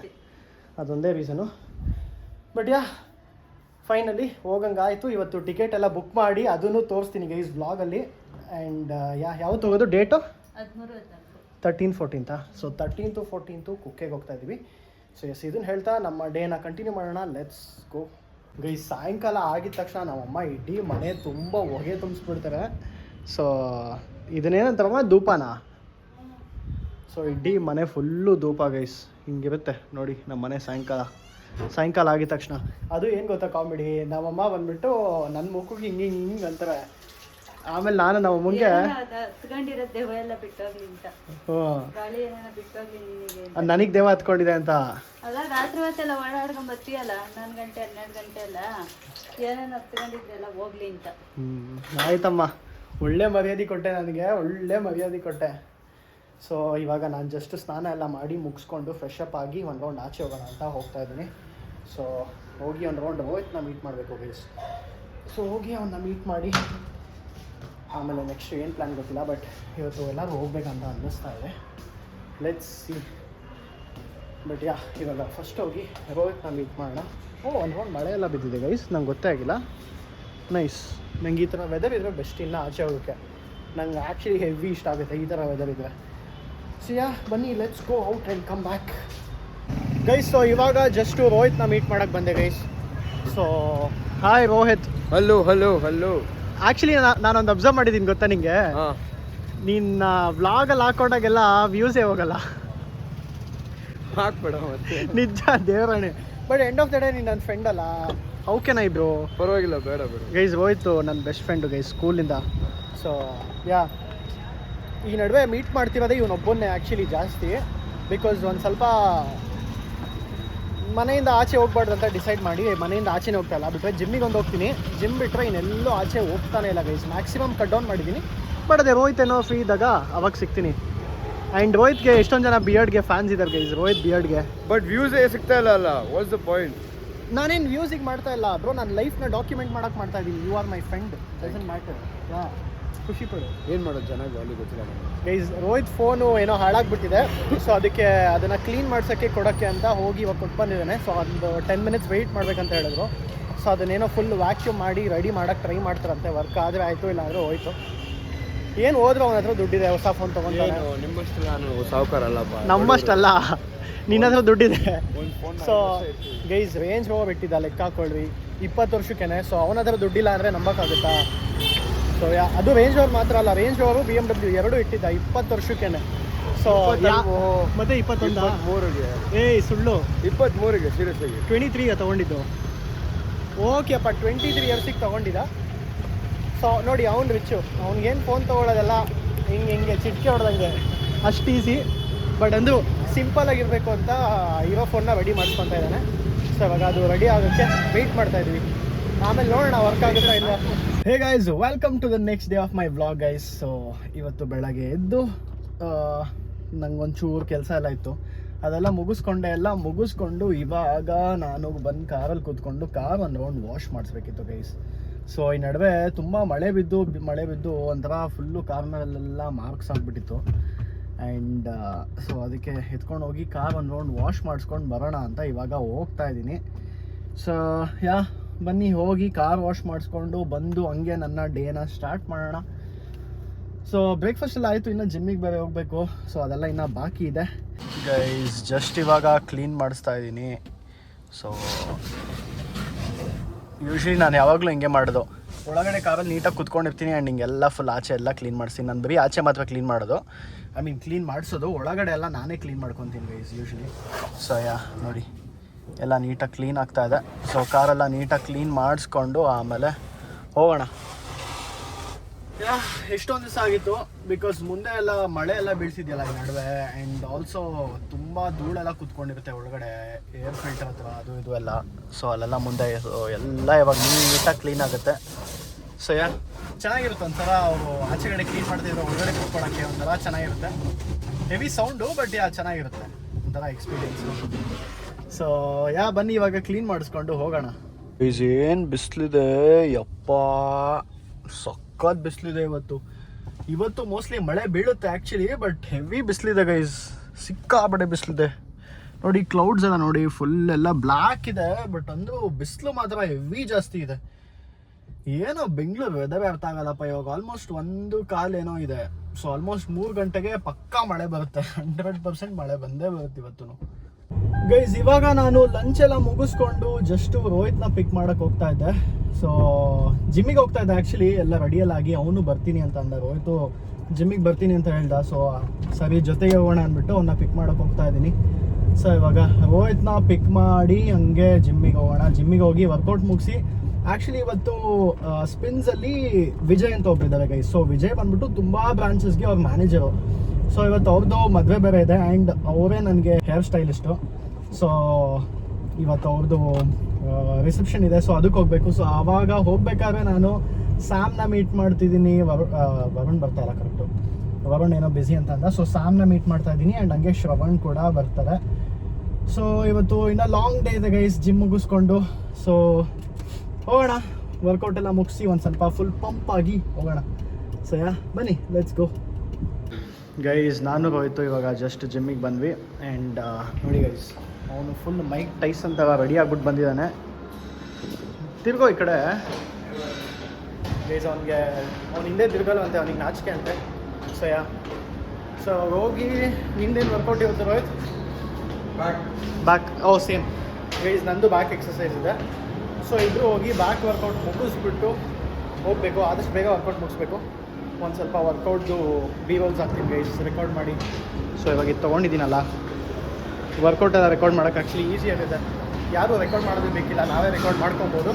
ಅದೊಂದೇ ರೀಸನು. But finally ಹೋಗಂಗಾಯಿತು. ಇವತ್ತು ಟಿಕೆಟ್ ಎಲ್ಲ ಬುಕ್ ಮಾಡಿ ಅದನ್ನು ತೋರಿಸ್ತೀನಿ ಗೈಸ್ ವ್ಲಾಗಲ್ಲಿ. ಆ್ಯಂಡ್ ಯಾವತ್ತು ಹೋಗೋದು ಡೇಟು? 13, 14. ಸೊ 13th, 14th ಕುಕ್ಕೆಗೆ ಹೋಗ್ತಾ ಇದ್ದೀವಿ. ಸೊ ಎಸ್, ಇದನ್ನು ಹೇಳ್ತಾ ನಮ್ಮ ಡೇನ ಕಂಟಿನ್ಯೂ ಮಾಡೋಣ. Let's go guys. ಸಾಯಂಕಾಲ ಆಗಿದ ತಕ್ಷಣ ನಮ್ಮಮ್ಮ ಇಡೀ ಮನೆ ತುಂಬ ಹೊಗೆ ತುಂಬಿಸ್ಬಿಡ್ತಾರೆ. ಸೊ ಇದನ್ನೇನಂತಾರಮ್ಮ, ಧೂಪನ. ಸೊ ಇಡೀ ಮನೆ ಫುಲ್ಲು ಧೂಪ ಗೈಸ್. ಹಿಂಗಿರುತ್ತೆ ನೋಡಿ ನಮ್ಮ ಮನೆ ಸಾಯಂಕಾಲ ಆಗಿದ ತಕ್ಷಣ. ಅದು ಏನು ಗೊತ್ತಾ ಕಾಮಿಡಿ, ನಮ್ಮಮ್ಮ ಬಂದ್ಬಿಟ್ಟು ನನ್ನ ಮುಖಕ್ಕೆ ಹಿಂಗೆ ಅಂತಾರೆ. ಆಮೇಲೆ ನಾನು ನಮ್ಮಮ್ಮಂಗೆ ದೇವ ಎಲ್ಲ ಬಿಟ್ಟೋಗ್ಲಿ ಅಂತ, ಗಾಳಿ ಏನಾರ ಬಿಟ್ಟೋಗ್ಲಿ ನಿನಗೆ, ನನಗೆ ದೇವ ಹತ್ಕೊಂಡಿದೆ ಅಂತ. ಅಲ್ಲ ರಾತ್ರಿ ಹೊತ್ತೆಲ್ಲ ಓಡಾಡ್ಕೊಂಡ್ ಬರ್ತೀಯಲ್ಲ 11 ಗಂಟೆ 12 ಗಂಟೆ ಎಲ್ಲ ಏನೇನು ಹತ್ಕೊಂಡಿದ್ರೆಲ್ಲ ಹೋಗ್ಲಿ ಅಂತ. ಆಯ್ತಮ್ಮ, ಒಳ್ಳೆ ಮರ್ಯಾದೆ ಕೊಟ್ಟೆ ನನಗೆ, ಒಳ್ಳೆ ಮರ್ಯಾದೆ ಕೊಟ್ಟೆ. ಸೊ ಇವಾಗ ನಾನು ಜಸ್ಟ್ ಸ್ನಾನ ಎಲ್ಲ ಮಾಡಿ ಮುಗಿಸ್ಕೊಂಡು ಫ್ರೆಶ್ ಅಪ್ ಆಗಿ ಒಂದು ರೌಂಡ್ ಆಚೆ ಹೋಗೋಣ ಅಂತ ಹೋಗ್ತಾ ಇದ್ದೀನಿ. ಸೊ ಹೋಗಿ ಒಂದು ರೌಂಡ್ ರೋಹಿತ್ನ ಮೀಟ್ ಮಾಡಬೇಕು ಗೈಸ್. ಸೊ ಹೋಗಿ ಅವನ್ನ ಮೀಟ್ ಮಾಡಿ ಆಮೇಲೆ ನೆಕ್ಸ್ಟ್ ಏನು ಪ್ಲ್ಯಾನ್ ಗೊತ್ತಿಲ್ಲ. ಬಟ್ ಇವತ್ತು ಎಲ್ಲರೂ ಹೋಗ್ಬೇಕಂತ ಅನ್ನಿಸ್ತಾ ಇದೆ. Let's see. ಬಟ್ ಇವಾಗ ಫಸ್ಟ್ ಹೋಗಿ ರೋಹಿತ್ನ ಮೀಟ್ ಮಾಡೋಣ. ಒಂದು ರೌಂಡ್ ಮಳೆ ಎಲ್ಲ ಬಿದ್ದಿದೆ ಗೈಸ್, ನಂಗೆ ಗೊತ್ತೇ ಆಗಿಲ್ಲ. ನೈಸ್. ನಂಗೆ ಈ ಥರ ವೆದರ್ ಇದ್ದರೆ ಬೆಸ್ಟ್ ಇನ್ನು ಆಚೆ ಹೋಗೋಕ್ಕೆ. ನಂಗೆ ಆ್ಯಕ್ಚುಲಿ ಹೆವಿ ಇಷ್ಟ ಆಗುತ್ತೆ ಈ ಥರ ವೆದರ್ ಇದ್ದರೆ. ಸೊ ಬನ್ನಿ let's go out and come back guys. So ಇವಾಗ ಜಸ್ಟು ರೋಹಿತ್ನ ಮೀಟ್ ಮಾಡೋಕ್ಕೆ ಬಂದೆ guys. So hi Rohit. Hello. Actually ನಾನೊಂದು ಅಬ್ಸರ್ವ್ ಮಾಡಿದ್ದೀನಿ ಗೊತ್ತಾ ನಿಂಗೆ, ನಿನ್ನ ವ್ಲಾಗಲ್ಲಿ ಹಾಕೊಂಡಾಗೆಲ್ಲ ವ್ಯೂಸೇ ಹೋಗಲ್ಲ. ಹಾಕ್ಬೇಡ ಮತ್ತೆ, ನಿಜ ದೇವರಾಣೆ. But end of the day ನೀನು ನನ್ನ ಫ್ರೆಂಡ್ ಅಲ್ಲ, ಹೌ ಕೆನ್ ಐ ಬ್ರೋ? ಪರವಾಗಿಲ್ಲ, ಬೇಡ ಗೈಸ್. ರೋಹಿತ್ ನನ್ನ ಬೆಸ್ಟ್ ಫ್ರೆಂಡು ಗೈಸ್, ಸ್ಕೂಲಿಂದ. ಸೊ ಈ ನಡುವೆ ಮೀಟ್ ಮಾಡ್ತಿರೋದೇ ಇವನೊಬ್ಬನ್ನೇ ಆ್ಯಕ್ಚುಲಿ ಜಾಸ್ತಿ. ಬಿಕಾಸ್ ಒಂದು ಸ್ವಲ್ಪ ಮನೆಯಿಂದ ಆಚೆ ಹೋಗ್ಬಾರ್ದು ಅಂತ ಡಿಸೈಡ್ ಮಾಡಿ ಮನೆಯಿಂದ ಆಚೆನೇ ಹೋಗ್ತಾ ಇಲ್ಲ. ಬಿಟ್ಟರೆ ಜಿಮ್ಮಿಗೆ ಒಂದು ಹೋಗ್ತೀನಿ, ಜಿಮ್ ಬಿಟ್ಟರೆ ಇನ್ನೆಲ್ಲೂ ಆಚೆ ಹೋಗ್ತಾನೆ ಇಲ್ಲ ಗೈಸ್. ಮ್ಯಾಕ್ಸಿಮಮ್ ಕಟ್ ಡೌನ್ ಮಾಡಿದ್ದೀನಿ. ಬಟ್ ಅದೇ ರೋಹಿತ್ ಏನೋ ಫ್ರೀ ಇದ್ದಾಗ ಅವಾಗ ಸಿಗ್ತೀನಿ. ಆ್ಯಂಡ್ ರೋಹಿತ್ಗೆ ಎಷ್ಟೊಂದು ಜನ ಬಿಯರ್ಡ್ಗೆ ಫ್ಯಾನ್ಸ್ ಇದ್ದಾರೆ ಗೈಸ್, ರೋಹಿತ್ ಬಿಯರ್ಡ್ಗೆ. ಬಟ್ ವ್ಯೂಸ್ ಸಿಗ್ತಾ ಇಲ್ಲ ವಾಟ್ಸ್ ದ ಪಾಯಿಂಟ್? ನಾನೇನು ವ್ಯೂಸಿಗೆ ಮಾಡ್ತಾ ಇಲ್ಲ ಬ್ರೋ, ನನ್ನ ಲೈಫ್ನ ಡಾಕ್ಯುಮೆಂಟ್ ಮಾಡೋಕ್ಕೆ ಮಾಡ್ತಾ ಇದ್ದೀನಿ. You are my friend, doesn't matter. Yeah, ಖುಷಿ ಪಡು. ಏನು ಮಾಡೋದು ಚೆನ್ನಾಗಿ ವ್ಯಾಲ್ಯೂ ಗೊತ್ತಿಲ್ಲ ಗೈಸ್. ರೋಹಿತ್ ಫೋನು ಏನೋ ಹಾಳಾಗ್ಬಿಟ್ಟಿದೆ, ಸೊ ಅದಕ್ಕೆ ಅದನ್ನು ಕ್ಲೀನ್ ಮಾಡ್ಸೋಕ್ಕೆ ಕೊಡೋಕ್ಕೆ ಅಂತ ಹೋಗಿ ಇವಾಗ ಕೊಟ್ಟು ಬಂದಿದ್ದಾನೆ. ಸೊ ಒಂದು 10 ಮಿನಿಟ್ಸ್ ವೆಯ್ಟ್ ಮಾಡಬೇಕಂತ ಹೇಳಿದ್ರು. ಸೊ ಅದನ್ನೇನೋ ಫುಲ್ ವ್ಯಾಕ್ಯೂಮ್ ಮಾಡಿ ರೆಡಿ ಮಾಡೋಕ್ಕೆ ಟ್ರೈ ಮಾಡ್ತಾರಂತೆ. ವರ್ಕ್ ಆದರೆ ಆಯಿತು, ಇಲ್ಲ ಅಂದರೆ ಹೋಯ್ತು. ಏನು ಹೋದ್ರೆ ಅವನ ಹತ್ರ ದುಡ್ಡಿದೆ, ಹೊಸ ಫೋನ್ ತೊಗೊಂಡು. ನಿಮ್ಮಷ್ಟು ನಾನು ಸಾವುಕಾರ ಅಲ್ಲಪ್ಪ. ನಮ್ಮಷ್ಟಲ್ಲ, ನಿನ್ನ ಹತ್ರ ದುಡ್ಡಿದೆ. ಸೊ ಗೈಸ್, ರೇಂಜ್ ರೋವರ್ ಬಿಟ್ಟಿದ್ದ ಲೆಕ್ಕ ಹಾಕೊಳ್ರಿ, 20 ವರ್ಷಕ್ಕೇನೆ. ಸೊ ಅವನ ಹತ್ರ ದುಡ್ಡಿಲ್ಲ ಅಂದರೆ ನಂಬೋಕ್ಕಾಗುತ್ತಾ? ಸೊ ಅದು ರೇಂಜ್ ರೋವರ್ ಮಾತ್ರ ಅಲ್ಲ, ರೇಂಜ್ ರೋವರು BMW ಎರಡೂ ಇಟ್ಟಿದ್ದ 20 ವರ್ಷಕ್ಕೇನೆ. ಸೊ ಮತ್ತೆ 21 ಏಯ್ ಸುಳ್ಳು, 23ಗೆ ಸೀರಿಯಸ್ ಆಗಿ 23ಗೆ ತೊಗೊಂಡಿದ್ದು. ಓಕೆ ಅಪ್ಪ, 23 ಇಯರ್ಸಿಗೆ ತೊಗೊಂಡಿದ್ದ. ಸೊ ನೋಡಿ, ಅವ್ನು ರಿಚ್ಚು, ಅವ್ನಿಗೇನು ಫೋನ್ ತೊಗೊಳೋದೆಲ್ಲ ಹಿಂಗೆ ಚಿಟ್ಕೆ ಹೊಡೆದಂಗೆ ಅಷ್ಟು ಈಸಿ. ಬಟ್ ಅಂದು ಸಿಂಪಲ್ ಆಗಿರಬೇಕು ಅಂತ ಇರೋ ಫೋನ್ನ ರೆಡಿ ಮಾಡ್ಕೊತಾ ಇದ್ದಾನೆ. ಸೊ ಇವಾಗ ಅದು ರೆಡಿ ಆಗೋಕ್ಕೆ ವೆಯ್ಟ್ ಮಾಡ್ತಾ ಇದ್ವಿ. ಆಮೇಲೆ ನೋಡೋಣ ವರ್ಕ್ ಆಗುತ್ತಾ ಇಲ್ಲ. Hey guys, welcome to the next day of my vlog guys. So ಇವತ್ತು ಬೆಳಗ್ಗೆ ಎದ್ದು ನಂಗೊಂಚೂರು ಕೆಲಸ ಎಲ್ಲ ಇತ್ತು, ಅದೆಲ್ಲ ಮುಗಿಸ್ಕೊಂಡು ಇವಾಗ ನಾನು ಬಂದು ಕಾರಲ್ಲಿ ಕೂತ್ಕೊಂಡು ಕಾರ್ ಒಂದು ರೌಂಡ್ ವಾಶ್ ಮಾಡಿಸ್ಬೇಕಿತ್ತು ಗೈಸ್. ಸೊ ಈ ನಡುವೆ ತುಂಬ ಮಳೆ ಬಿದ್ದು ಒಂಥರ ಫುಲ್ಲು ಕಾರ್ ಮೇಲೆಲ್ಲ ಮಾರ್ಕ್ಸ್ ಆಗಿಬಿಟ್ಟಿತ್ತು. ಆ್ಯಂಡ್ ಸೊ ಅದಕ್ಕೆ ಎತ್ಕೊಂಡು ಹೋಗಿ ಕಾರ್ ಒಂದು ರೌಂಡ್ ವಾಶ್ ಮಾಡಿಸ್ಕೊಂಡು ಬರೋಣ ಅಂತ ಇವಾಗ ಹೋಗ್ತಾ ಇದ್ದೀನಿ. ಸೊ ಬನ್ನಿ ಹೋಗಿ ಕಾರ್ ವಾಶ್ ಮಾಡಿಸ್ಕೊಂಡು ಬಂದು ಹಂಗೆ ನನ್ನ ಡೇನ ಸ್ಟಾರ್ಟ್ ಮಾಡೋಣ. ಸೊ ಬ್ರೇಕ್ಫಾಸ್ಟ್ ಎಲ್ಲ ಆಯಿತು, ಇನ್ನು ಜಿಮ್ಮಿಗೆ ಬೇರೆ ಹೋಗಬೇಕು. ಸೊ ಅದೆಲ್ಲ ಇನ್ನೂ ಬಾಕಿ ಇದೆ ಗೈಸ್. ಜಸ್ಟ್ ಇವಾಗ ಕ್ಲೀನ್ ಮಾಡಿಸ್ತಾ ಇದ್ದೀನಿ. ಸೊ ಯೂಶ್ವಲಿ ನಾನು ಯಾವಾಗಲೂ ಹಿಂಗೆ ಮಾಡೋದು, ಒಳಗಡೆ ಕಾರಲ್ಲಿ ನೀಟಾಗಿ ಕುತ್ಕೊಂಡಿರ್ತೀನಿ ಆ್ಯಂಡ್ ಹಿಂಗೆಲ್ಲ ಫುಲ್ ಆಚೆ ಎಲ್ಲ ಕ್ಲೀನ್ ಮಾಡಿಸ್ತೀನಿ. ನಾನು ಬರೀ ಆಚೆ ಮಾತ್ರ ಕ್ಲೀನ್ ಮಾಡೋದು, ಕ್ಲೀನ್ ಮಾಡಿಸೋದು. ಒಳಗಡೆ ಎಲ್ಲ ನಾನೇ ಕ್ಲೀನ್ ಮಾಡ್ಕೊತೀನಿ ಗೈಸ್ ಯೂಶ್ವಲಿ. ಸೊ ನೋಡಿ ಎಲ್ಲ ನೀಟಾಗಿ ಕ್ಲೀನ್ ಆಗ್ತಾ ಇದೆ. ಸೊ ಕಾರೆಲ್ಲ ನೀಟಾಗಿ ಕ್ಲೀನ್ ಮಾಡಿಸ್ಕೊಂಡು ಆಮೇಲೆ ಹೋಗೋಣ. ಎಷ್ಟೊಂದು ದಿವಸ ಆಗಿತ್ತು, ಬಿಕಾಸ್ ಮುಂದೆ ಎಲ್ಲ ಮಳೆ ಎಲ್ಲ ಬೀಳ್ಸಿದೆಯಲ್ಲ ಈ ನಡುವೆ. ಆ್ಯಂಡ್ ಆಲ್ಸೋ ತುಂಬ ಧೂಳೆಲ್ಲ ಕುತ್ಕೊಂಡಿರುತ್ತೆ ಒಳಗಡೆ, ಏರ್ ಫಿಲ್ಟರ್ ಹತ್ರ ಅದು ಇದು ಎಲ್ಲ. ಸೊ ಅಲ್ಲೆಲ್ಲ ಮುಂದೆ ಎಲ್ಲ ಇವಾಗ ನೀಟಾಗಿ ಕ್ಲೀನ್ ಆಗುತ್ತೆ. ಸೊ ಚೆನ್ನಾಗಿರುತ್ತೆ ಒಂಥರ. ಅವರು ಆಚೆಗಡೆ ಕ್ಲೀನ್ ಮಾಡ್ತಿದ್ರು, ಒಳಗಡೆ ಕುತ್ಕೊಳ್ಳೋಕ್ಕೆ ಒಂಥರ ಚೆನ್ನಾಗಿರುತ್ತೆ. ಹೆವಿ ಸೌಂಡು, ಬಟ್ ಚೆನ್ನಾಗಿರುತ್ತೆ ಒಂಥರ ಎಕ್ಸ್ಪೀರಿಯೆನ್ಸು. ಸೊ ಬನ್ನಿ ಇವಾಗ ಕ್ಲೀನ್ ಮಾಡಿಸ್ಕೊಂಡು ಹೋಗೋಣ. ಏನು ಬಿಸಿಲಿದೆ ಯಪ್ಪ, ಸಖತ್ ಬಿಸಿಲಿದೆ ಇವತ್ತು ಮೋಸ್ಟ್ಲಿ ಮಳೆ ಬೀಳುತ್ತೆ ಆ್ಯಕ್ಚುಲಿ, ಬಟ್ ಹೆವಿ ಬಿಸಿಲಿದೆ ಗೈಸ್, ಸಿಕ್ಕಾಬಡೆ ಬಿಸಿಲಿದೆ. ನೋಡಿ ಕ್ಲೌಡ್ಸ್ ಎಲ್ಲ ನೋಡಿ ಫುಲ್ ಎಲ್ಲ ಬ್ಲ್ಯಾಕ್ ಇದೆ, ಬಟ್ ಅಂದರೂ ಬಿಸಿಲು ಮಾತ್ರ ಹೆವಿ ಜಾಸ್ತಿ ಇದೆ. ಏನೋ ಬೆಂಗಳೂರು ವೆದರ್ ಅರ್ಥ ಆಗಲ್ಲಪ್ಪ. ಇವಾಗ ಆಲ್ಮೋಸ್ಟ್ 1:15 ಏನೋ ಇದೆ. ಸೊ ಆಲ್ಮೋಸ್ಟ್ 3 ಗಂಟೆಗೆ ಪಕ್ಕಾ ಮಳೆ ಬರುತ್ತೆ, 100% ಮಳೆ ಬಂದೇ ಬರುತ್ತೆ ಇವತ್ತು ಗೈಸ್. ಇವಾಗ ನಾನು ಲಂಚ್ ಎಲ್ಲ ಮುಗಿಸ್ಕೊಂಡು ಜಸ್ಟ್ ರೋಹಿತ್ನ ಪಿಕ್ ಮಾಡಕ್ಕೆ ಹೋಗ್ತಾ ಇದ್ದೆ. ಸೊ ಜಿಮ್ಮಿಗೆ ಹೋಗ್ತಾ ಇದ್ದೆ ಆ್ಯಕ್ಚುಲಿ, ಎಲ್ಲ ರೆಡಿಯಲ್ಲಾಗಿ. ಅವನು ಬರ್ತೀನಿ ಅಂತ ಅಂದ, ರೋಹಿತು ಜಿಮ್ಮಿಗೆ ಬರ್ತೀನಿ ಅಂತ ಹೇಳ್ದ. ಸೊ ಸರಿ ಜೊತೆಗೆ ಹೋಗೋಣ ಅಂದ್ಬಿಟ್ಟು ಅವನ್ನ ಪಿಕ್ ಮಾಡಕ್ಕೆ ಹೋಗ್ತಾ ಇದ್ದೀನಿ. ಸೊ ಇವಾಗ ರೋಹಿತ್ನ ಪಿಕ್ ಮಾಡಿ ಹಂಗೆ ಜಿಮ್ಮಿಗೆ ಹೋಗೋಣ. ಜಿಮ್ಮಿಗೆ ಹೋಗಿ ವರ್ಕೌಟ್ ಮುಗಿಸಿ, ಆ್ಯಕ್ಚುಲಿ ಇವತ್ತು ಸ್ಪಿನ್ಸಲ್ಲಿ ವಿಜಯ್ ಅಂತ ಒಬ್ಬರಿದ್ದಾರೆ ಗೈಸ್. ಸೊ ವಿಜಯ್ ಬಂದ್ಬಿಟ್ಟು ತುಂಬ ಬ್ರಾಂಚಸ್ಗೆ ಅವ್ರ ಮ್ಯಾನೇಜರು. ಸೊ ಇವತ್ತು ಅವ್ರದ್ದು ಮದುವೆ ಬೇರೆ ಇದೆ ಆ್ಯಂಡ್ ಅವರೇ ನನಗೆ ಹೇರ್ ಸ್ಟೈಲಿಸ್ಟು. ಸೊ ಇವತ್ತು ಅವ್ರದ್ದು ರಿಸೆಪ್ಷನ್ ಇದೆ, ಸೊ ಅದಕ್ಕೆ ಹೋಗಬೇಕು. ಸೊ ಆವಾಗ ಹೋಗ್ಬೇಕಾದ್ರೆ ನಾನು ಸ್ಯಾಮ್ನ ಮೀಟ್ ಮಾಡ್ತಿದ್ದೀನಿ. ವರುಣ್ ಬರ್ತಾ ಇಲ್ಲ ಕರೆಕ್ಟು, ವರುಣ್ ಏನೋ ಬ್ಯುಸಿ ಅಂತ ಅಂದ. ಸೊ ಸ್ಯಾಮ್ನ ಮೀಟ್ ಮಾಡ್ತಾ ಇದ್ದೀನಿ ಆ್ಯಂಡ್ ಹಂಗೆ ಶ್ರವಣ್ ಕೂಡ ಬರ್ತಾರೆ. ಸೊ ಇವತ್ತು ಇನ್ನೂ ಲಾಂಗ್ ಡೇ ಇದೆ ಗೈಸ್, ಜಿಮ್ ಮುಗಿಸ್ಕೊಂಡು. ಸೊ ಹೋಗೋಣ, ವರ್ಕೌಟ್ ಎಲ್ಲ ಮುಗಿಸಿ ಒಂದು ಸ್ವಲ್ಪ ಫುಲ್ ಪಂಪ್ ಆಗಿ ಹೋಗೋಣ. ಸೊ ಬನ್ನಿ ಲೆಟ್ಸ್ ಗೋ ಗೈಸ್. ನಾನು ಹೋಯ್ತು ಇವಾಗ ಜಸ್ಟ್ ಜಿಮ್ಮಿಗೆ ಬಂದ್ವಿ. ಆ್ಯಂಡ್ ನೋಡಿ ಗೈಸ್, ಅವನು ಫುಲ್ ಮೈಕ್ ಟೈಸ್ ಅಂತ ರೆಡಿ ಆಗ್ಬಿಟ್ಟು ಬಂದಿದ್ದಾನೆ. ತಿರ್ಗೋ ಈ ಕಡೆ ಗೈಸ್. ಅವ್ನು ಹಿಂದೆ ತಿರ್ಗಲ್ಲ ಅಂತೆ, ಅವನಿಗೆ ನಾಚಿಕೆ ಅಂತೆ. ಸೊ ಹೋಗಿ ನಿಂದೇನು ವರ್ಕೌಟ್ ಇವತ್ತು ರೋಹಿತ್? ಬ್ಯಾಕ್ ಸೇಮ್ ಗೈಸ್, ನಂದು ಬ್ಯಾಕ್ ಎಕ್ಸಸೈಸ್ ಇದೆ. ಸೊ ಇಬ್ಬರು ಹೋಗಿ ಬ್ಯಾಕ್ ವರ್ಕೌಟ್ ಮುಗಿಸ್ಬಿಟ್ಟು ಹೋಗಬೇಕು, ಆದಷ್ಟು ಬೇಗ ವರ್ಕೌಟ್ ಮುಗಿಸ್ಬೇಕು. ಒಂದು ಸ್ವಲ್ಪ ವರ್ಕೌಟ್ದು B-rolls ಹಾಕ್ತೀನಿ ಗೈಸ್, ರೆಕಾರ್ಡ್ ಮಾಡಿ. ಸೊ ಇವಾಗ ಇದು ತೊಗೊಂಡಿದ್ದೀನಲ್ಲ, ವರ್ಕೌಟ್ ಎಲ್ಲ ರೆಕಾರ್ಡ್ ಮಾಡೋಕ್ಕೆ ಆ್ಯಕ್ಚುಲಿ ಈಸಿ ಆಗಿದೆ. ಯಾರೂ ರೆಕಾರ್ಡ್ ಮಾಡೋದು ಬೇಕಿಲ್ಲ, ನಾವೇ ರೆಕಾರ್ಡ್ ಮಾಡ್ಕೊಬೋದು.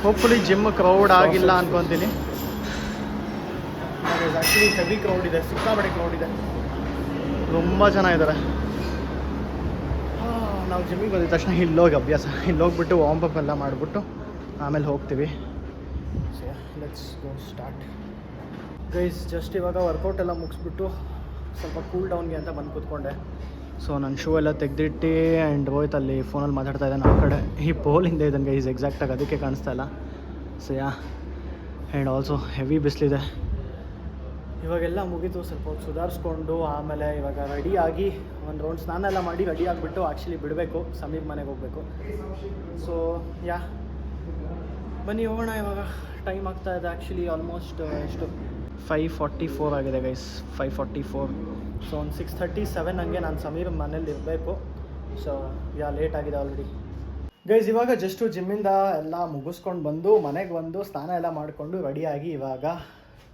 ಹೋಪ್ಫುಲಿ ಜಿಮ್ ಕ್ರೌಡ್ ಆಗಿಲ್ಲ ಅಂದ್ಕೊತೀನಿ. ಆ್ಯಕ್ಚುಲಿ ಹೆವಿ ಕ್ರೌಡ್ ಇದೆ, ಸಿಕ್ಕಾಪಟ್ಟೆ ಕ್ರೌಡ್ ಇದೆ, ತುಂಬ ಜನ ಇದ್ದಾರೆ. ನಾವು ಜಿಮ್ಮಿಗೆ ಬಂದಿದ ತಕ್ಷಣ ಇಲ್ಲೋಗಿ ಅಭ್ಯಾಸ, ಇಲ್ಲೋಗ್ಬಿಟ್ಟು ವಾರ್ಮ್ ಅಪ್ ಎಲ್ಲ ಮಾಡಿಬಿಟ್ಟು ಆಮೇಲೆ ಹೋಗ್ತೀವಿ. So let's go start. Guys just ಇವಾಗ ವರ್ಕೌಟ್ ಎಲ್ಲ ಮುಗಿಸ್ಬಿಟ್ಟು ಸ್ವಲ್ಪ ಕೂಲ್ ಡೌನ್ಗೆ ಅಂತ ಬಂದು ಕೂತ್ಕೊಂಡೆ. ಸೊ ನನ್ನ ಶೂ ಎಲ್ಲ ತೆಗೆದಿಟ್ಟು ಆ್ಯಂಡ್ ರೋಹಿತ್ ಅಲ್ಲಿ ಫೋನಲ್ಲಿ ಮಾತಾಡ್ತಾ ಇದ್ದಾನೆ ಆ ಕಡೆ. ಈ ಪೋಲಿಂದ ಇದ್ದಾನೆ ಗೈಸ್ ಎಕ್ಸಾಕ್ಟಾಗಿ, ಅದಕ್ಕೆ ಕಾಣಿಸ್ತಾ ಇಲ್ಲ. ಸೊ ಆ್ಯಂಡ್ ಆಲ್ಸೋ ಹೆವಿ ಬಿಸಿಲಿದೆ. ಇವಾಗೆಲ್ಲ ಮುಗಿದು ಸ್ವಲ್ಪ ಹೊತ್ತು ಸುಧಾರಿಸ್ಕೊಂಡು ಆಮೇಲೆ ಇವಾಗ ರೆಡಿಯಾಗಿ ಒಂದು ರೌಂಡ್ ಸ್ನಾನ ಎಲ್ಲ ಮಾಡಿ ರೆಡಿ ಆಗಿಬಿಟ್ಟು ಆ್ಯಕ್ಚುಲಿ ಬಿಡಬೇಕು, ಸಮೀರ್ ಮನೆಗೆ ಹೋಗಬೇಕು. ಸೊ ಬನ್ನಿ ಹೋಗೋಣ. ಇವಾಗ ಟೈಮ್ ಆಗ್ತಾ ಇದೆ ಆ್ಯಕ್ಚುಲಿ ಆಲ್ಮೋಸ್ಟ್ ಎಷ್ಟು 5:44 ಆಗಿದೆ ಗೈಸ್, 5:44. ಸೊ ಒಂದು 6:37 ಹಂಗೆ ನಾನು ಸಮೀರ್ ಮನೇಲಿ ಇರಬೇಕು. ಸೊ ಲೇಟ್ ಆಗಿದೆ ಆಲ್ರೆಡಿ ಗೈಸ್. ಇವಾಗ ಜಸ್ಟು ಜಿಮ್ಮಿಂದ ಎಲ್ಲ ಮುಗಿಸ್ಕೊಂಡು ಬಂದು ಮನೆಗೆ ಬಂದು ಸ್ನಾನ ಎಲ್ಲ ಮಾಡಿಕೊಂಡು ರೆಡಿಯಾಗಿ ಇವಾಗ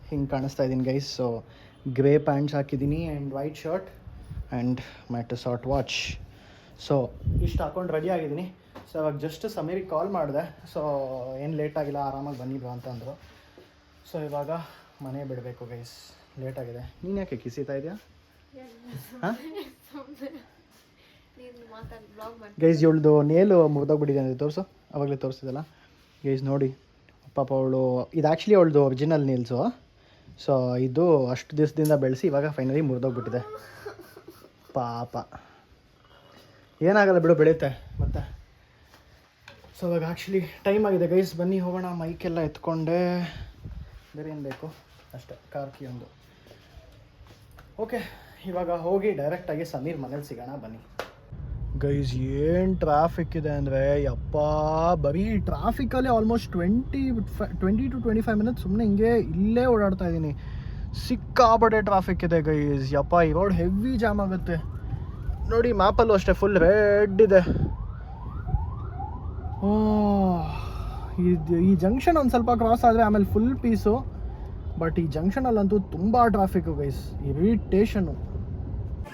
ಹಿಂಗೆ ಕಾಣಿಸ್ತಾ ಇದ್ದೀನಿ ಗೈಸ್. ಸೊ ಗ್ರೇ ಪ್ಯಾಂಟ್ಸ್ ಹಾಕಿದ್ದೀನಿ and white shirt and my short watch. So ಇಷ್ಟು ಹಾಕೊಂಡು ರೆಡಿ ಆಗಿದ್ದೀನಿ. ಸೊ ಇವಾಗ ಜಸ್ಟ್ ಸಮೀರಿಗೆ ಕಾಲ್ ಮಾಡಿದೆ. ಸೊ ಏನು ಲೇಟ್ ಆಗಿಲ್ಲ, ಆರಾಮಾಗಿ ಬನ್ನಿ ಬ್ರೋ ಅಂತ ಅಂದರು. ಸೊ ಇವಾಗ ಮನೆ ಬಿಡಬೇಕು ಗೈಸ್, ಲೇಟ್ ಆಗಿದೆ. ನೀನು ಯಾಕೆ ಕಿಸಿತಾ ಇದೆಯಾ? ಹಾಂ ಗೈಸ್ ಇವಳ್ದು ನೇಲು ಮುರಿದೋಗ್ಬಿಟ್ಟಿದೆ ಅಂದರೆ ತೋರಿಸು, ಅವಾಗಲೇ ತೋರಿಸಿದಲ್ಲ ಗೈಸ್ ನೋಡಿ ಪಾಪ. ಅವಳು ಇದು ಆ್ಯಕ್ಚುಲಿ ಅವಳದು ಒರಿಜಿನಲ್ ನೇಲ್ಸು. ಸೊ ಇದು ಅಷ್ಟು ದಿವಸದಿಂದ ಬೆಳೆಸಿ ಇವಾಗ ಫೈನಲಿ ಮುರಿದೋಗ್ಬಿಟ್ಟಿದೆ ಪಾಪ. ಏನಾಗಲ್ಲ ಬಿಡು, ಬೆಳೆಯುತ್ತೆ ಮತ್ತೆ. ಸೊ ಇವಾಗ ಆ್ಯಕ್ಚುಲಿ ಟೈಮ್ ಆಗಿದೆ ಗೈಸ್, ಬನ್ನಿ ಹೋಗೋಣ. ಮೈಕೆಲ್ಲ ಎತ್ಕೊಂಡೆ, ಬೇರೆ ಏನು ಬೇಕು ಅಷ್ಟೇ, ಕಾರ್ ಕೀ ಒಂದು. ಓಕೆ ಇವಾಗ ಹೋಗಿ ಡೈರೆಕ್ಟಾಗಿ ಸಮೀರ್ ಮನೇಲಿ ಸಿಗೋಣ ಬನ್ನಿ. ಗೈಸ್ ಏನು ಟ್ರಾಫಿಕ್ ಇದೆ ಅಂದರೆ ಯಪ್ಪ, ಬರೀ ಟ್ರಾಫಿಕಲ್ಲಿ ಆಲ್ಮೋಸ್ಟ್ 20 to 25 ಮಿನಿಟ್ಸ್ ಸುಮ್ಮನೆ ಹಿಂಗೆ ಇಲ್ಲೇ ಓಡಾಡ್ತಾ ಇದ್ದೀನಿ. ಸಿಕ್ಕಾಪಟ್ಟೆ ಟ್ರಾಫಿಕ್ ಇದೆ ಗೈಸ್. ಯಪ್ಪ ಈ ರೋಡ್ ಹೆವಿ ಜಾಮ್ ಆಗುತ್ತೆ ನೋಡಿ. ಮ್ಯಾಪಲ್ಲೂ ಅಷ್ಟೇ ಫುಲ್ ರೆಡ್ ಇದೆ. ಈ ಜಂಕ್ಷನ್ ಒಂದು ಸ್ವಲ್ಪ ಕ್ರಾಸ್ ಆದರೆ ಆಮೇಲೆ ಫುಲ್ ಪೀಸು. ಬಟ್ ಈ ಜಂಕ್ಷನಲ್ಲಂತೂ ತುಂಬ ಟ್ರಾಫಿಕ್ಕು ಗೈಸ್, ಇರಿಟೇಷನ್ನು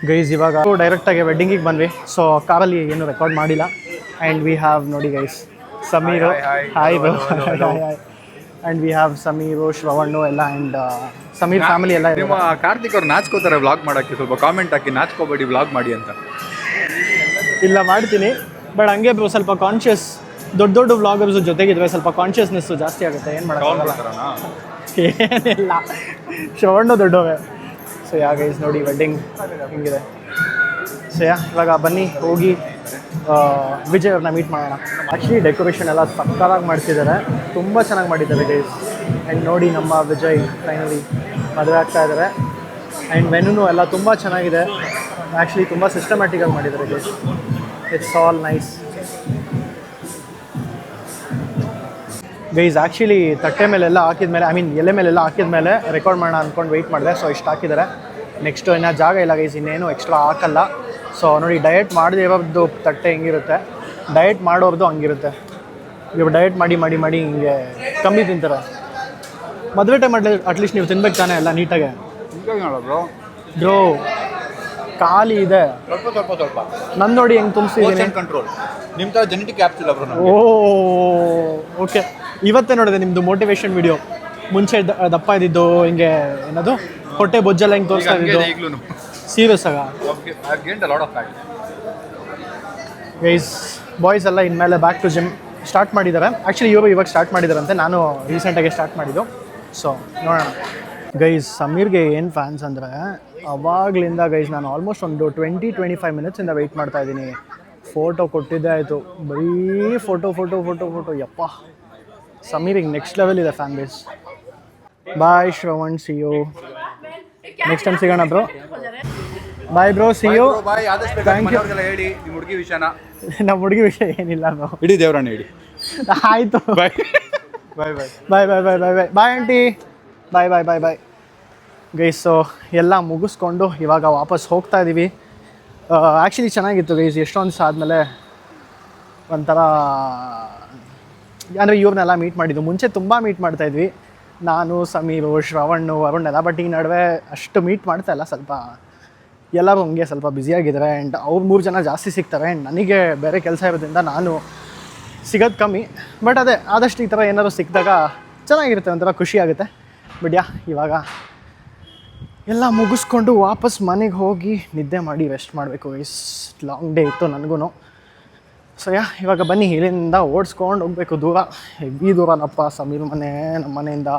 ಗೈಸ್. ಇವಾಗ ಡೈರೆಕ್ಟಾಗಿ ವೆಡ್ಡಿಂಗಿಗೆ ಬಂದ್ವಿ. ಸೊ ಕಾರಲ್ಲಿ ಏನು ರೆಕಾರ್ಡ್ ಮಾಡಿಲ್ಲ. ಆ್ಯಂಡ್ ವಿ ಹ್ಯಾವ್ ನೋಡಿ guys Sameer, hi bro, and we have Sameer, Shravan ಎಲ್ಲ ಆ್ಯಂಡ್ ಸಮೀರ್ ಫ್ಯಾಮಿಲಿ ಎಲ್ಲ. ನಿಮ್ಮ ಕಾರ್ತಿಕ್ ಅವ್ರು ನಾಚ್ಕೋತಾರೆ ವ್ಲಾಗ್ ಮಾಡೋಕ್ಕೆ, ಸ್ವಲ್ಪ ಕಾಮೆಂಟ್ ಹಾಕಿ ನಾಚ್ಕೋಬೇಡಿ ವ್ಲಾಗ್ ಮಾಡಿ ಅಂತ. ಇಲ್ಲ ಮಾಡ್ತೀನಿ, ಬಟ್ ಹಂಗೆ ಬ್ರೋ ಸ್ವಲ್ಪ ಕಾನ್ಷಿಯಸ್. ದೊಡ್ಡ ದೊಡ್ಡ ವ್ಲಾಗರ್ಸ್ ಜೊತೆಗಿದ್ರೆ ಸ್ವಲ್ಪ ಕಾನ್ಷಿಯಸ್ನೆಸ್ಸು ಜಾಸ್ತಿ ಆಗುತ್ತೆ. ಏನು ಮಾಡೋಕ್ಕಾಗಲ್ಲ, ಏನಿಲ್ಲ ಶ್ರವಣ್ಣು ದೊಡ್ಡವೇ. ಸೊ ಗೈಸ್ ನೋಡಿ ವೆಡ್ಡಿಂಗ್ ಹಿಂಗಿದೆ. ಸೊ ಇವಾಗ ಬನ್ನಿ ಹೋಗಿ ವಿಜಯ್ ಅವ್ರನ್ನ ಮೀಟ್ ಮಾಡೋಣ. ಆ್ಯಕ್ಚುಲಿ ಡೆಕೋರೇಷನ್ ಎಲ್ಲ ಸಕ್ಕತ್ತಾಗಿ ಮಾಡ್ತಿದ್ದಾರೆ, ತುಂಬ ಚೆನ್ನಾಗಿ ಮಾಡಿದ್ದಾರೆ ಗೈಸ್. ಆ್ಯಂಡ್ ನೋಡಿ ನಮ್ಮ ವಿಜಯ್ ಫೈನಲಿ ಮದುವೆ ಆಗ್ತಾ ಇದ್ದಾರೆ. ಆ್ಯಂಡ್ ಮೆನುನು ಎಲ್ಲ ತುಂಬ ಚೆನ್ನಾಗಿದೆ. ಆ್ಯಕ್ಚುಲಿ ತುಂಬ ಸಿಸ್ಟಮ್ಯಾಟಿಕಾಗಿ ಮಾಡಿದ್ದಾರೆ guys. It's all nice guys. Actually ತಟ್ಟೆ ಮೇಲೆಲ್ಲ ಹಾಕಿದ್ಮೇಲೆ, ಐ ಮೀನ್ ಎಲೆ ಮೇಲೆಲ್ಲ ಹಾಕಿದ್ಮೇಲೆ ರೆಕಾರ್ಡ್ ಮಾಡೋಣ ಅಂದ್ಕೊಂಡು ವೆಯ್ಟ್ ಮಾಡಿದೆ. ಸೊ ಇಷ್ಟು ಹಾಕಿದ್ದಾರೆ. ನೆಕ್ಸ್ಟು ಇನ್ನೂ ಜಾಗ ಇಲ್ಲ ಗೈಸ್, ಇನ್ನೇನು ಎಕ್ಸ್ಟ್ರಾ ಹಾಕಲ್ಲ. ಸೊ ನೋಡಿ ಡಯಟ್ ಮಾಡದೇ ಇರೋದು ತಟ್ಟೆ ಹೆಂಗಿರುತ್ತೆ, ಡಯಟ್ ಮಾಡೋರ್ದು ಹಂಗಿರುತ್ತೆ. ಇವಾಗ ಡಯಟ್ ಮಾಡಿ ಮಾಡಿ ಮಾಡಿ ಹಿಂಗೆ ಕಮ್ಮಿ ತಿಂತಾರೆ. ಮದುವೆ ಟೈಮ್ ಅಟ್ಲೀಸ್ಟ್ ನೀವು ತಿನ್ಬೇಕು ತಾನೇ ಎಲ್ಲ ನೀಟಾಗೆ ಬ್ರೋ. ಖಾಲಿ ಇದೆ ಸ್ವಲ್ಪ ನನ್ನ ನೋಡಿ ಹೆಂಗೆ ತುಂಬಿಸಿದ್ದೀನಿ. ಕಂಟ್ರೋಲ್ ನಿಮ್ಮ ಥರ ಜೆನೆಟಿಕ್ ಆ್ಯಪ್ಸ್ ಇಲ್ಲ ಬ್ರೋ. ಓಕೆ ಇವತ್ತೇ ನೋಡಿದೆ ನಿಮ್ಮದು ಮೋಟಿವೇಶನ್ ವಿಡಿಯೋ. ಮುಂಚೆ ದಪ್ಪ ಇದ್ದಿದ್ದು ಹಿಂಗೆ ಏನದು ಹೊಟ್ಟೆ ಬೊಜ್ಜೆಲ್ಲ ಹಿಂಗೆ ತೋರಿಸ್ತಾ ಇದ್ದಿದ್ದು. ಸೀರಿಯಸ್ ಆಗ ಗೈಸ್ ಬಾಯ್ಸ್ ಎಲ್ಲ ಇನ್ಮೇಲೆ ಬ್ಯಾಕ್ ಟು ಜಿಮ್ ಸ್ಟಾರ್ಟ್ ಮಾಡಿದ್ದಾರೆ. ಆ್ಯಕ್ಚುಲಿ ಇವಾಗ ಸ್ಟಾರ್ಟ್ ಮಾಡಿದಾರಂತೆ, ನಾನು ರೀಸೆಂಟಾಗಿ ಸ್ಟಾರ್ಟ್ ಮಾಡಿದ್ದು. ಸೊ ನೋಡೋಣ ಗೈಸ್. ಸಮೀರ್ಗೆ ಏನು ಫ್ಯಾನ್ಸ್ ಅಂದರೆ ಅವಾಗಲಿಂದ ಗೈಸ್ ನಾನು ಆಲ್ಮೋಸ್ಟ್ ಒಂದು 20-25 ಮಿನಿಟ್ಸಿಂದ ವೆಯ್ಟ್ ಮಾಡ್ತಾ ಇದ್ದೀನಿ. ಫೋಟೋ ಕೊಟ್ಟಿದ್ದೇ ಆಯಿತು, ಬರೀ ಫೋಟೋ. ಯಪ್ಪ ಸಮೀರಿಗೆ ನೆಕ್ಸ್ಟ್ ಲೆವೆಲ್ ಇದೆ fan base. Bye Shravan, see you next time ಸಿಗೋಣ bro. Bye bro, see you. Thank you. ಹೇಳಿ ನಿಮ್ಮ ಹುಡುಗಿ ವಿಷಯನ. ನಮ್ಮ ಹುಡುಗಿ ವಿಷಯ ಏನಿಲ್ಲ ಬ್ರೋ, ಇಡೀ ದೇವರನ್ನ ಹೇಳಿ. ಆಯಿತು, ಬಾಯ್ bye bye bye bye bye bye bye aunty, ಬಾಯ್ bye bye bye guys. So ಎಲ್ಲ ಮುಗಿಸ್ಕೊಂಡು ಇವಾಗ ವಾಪಸ್ ಹೋಗ್ತಾ ಇದ್ದೀವಿ. ಆ್ಯಕ್ಚುಲಿ ಚೆನ್ನಾಗಿತ್ತು ಗೈಸ್, ಎಷ್ಟೊಂದು ದಿವಸ ಆದಮೇಲೆ ಒಂಥರ ಅಂದರೆ ಇವ್ರನ್ನೆಲ್ಲ ಮೀಟ್ ಮಾಡಿದ್ದು. ಮುಂಚೆ ತುಂಬ ಮೀಟ್ ಮಾಡ್ತಾಯಿದ್ವಿ, ನಾನು, ಸಮೀರು, ಶ್ರವಣ್ಣು, ಅರುಣ್ ಎಲ್ಲ. ಬಟ್ ಈ ನಡುವೆ ಅಷ್ಟು ಮೀಟ್ ಮಾಡ್ತಾ ಇಲ್ಲ, ಸ್ವಲ್ಪ ಎಲ್ಲರೂ ಹಂಗೆ ಸ್ವಲ್ಪ ಬ್ಯುಸಿಯಾಗಿದ್ದಾರೆ. ಆ್ಯಂಡ್ ಅವ್ರು 3 ಜನ ಜಾಸ್ತಿ ಸಿಗ್ತಾರೆ. ಆ್ಯಂಡ್ ನನಗೆ ಬೇರೆ ಕೆಲಸ ಇರೋದ್ರಿಂದ ನಾನು ಸಿಗೋದು ಕಮ್ಮಿ. ಬಟ್ ಅದೇ ಆದಷ್ಟು ಈ ಥರ ಏನಾದ್ರು ಸಿಕ್ಕಿದಾಗ ಚೆನ್ನಾಗಿರುತ್ತೆ, ಒಂಥರ ಖುಷಿ ಆಗುತ್ತೆ. ಬಟ್ ಇವಾಗ ಎಲ್ಲ ಮುಗಿಸ್ಕೊಂಡು ವಾಪಸ್ ಮನೆಗೆ ಹೋಗಿ ನಿದ್ದೆ ಮಾಡಿ ರೆಸ್ಟ್ ಮಾಡಬೇಕು. ಲಾಂಗ್ ಡೇ ಇತ್ತು ನನಗೂ. ಸೊ ಇವಾಗ ಬನ್ನಿ ಇಲ್ಲಿಂದ ಓಡಿಸ್ಕೊಂಡು ಹೋಗ್ಬೇಕು ದೂರ, ಹೆವಿ ದೂರನಪ್ಪ ಸಮೀರ್ ಮನೆ ನಮ್ಮ ಮನೆಯಿಂದ